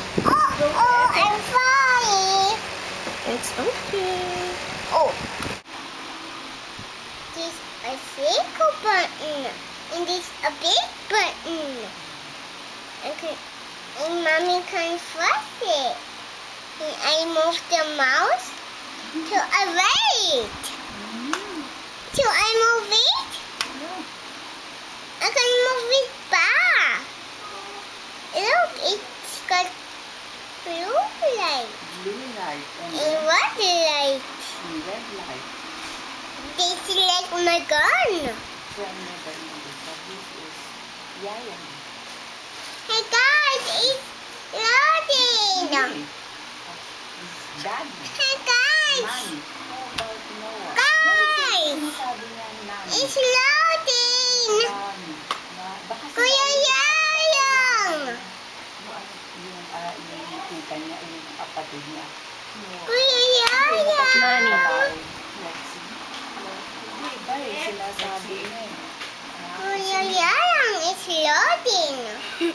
I'm flying. It's okay. Oh. This a circle button. And this a big button. Okay. And mommy can press it. And I move the mouse to a right. So I move it. I can move it back. Look, it's got blue light. Blue light And red light. and red light. This is like my gun. From the this is Yaya. Hey guys, it's loading. Daddy. Hey guys, Mommy. How about Noah? guys, Sabi niya Nani. it's loading. Nani. Baka Kuya Yayang. yung tita niya, yung kapatid niya. Kuya Yayang. Nani. Iba sinasabi niya. Kuya Yayang, it's loading.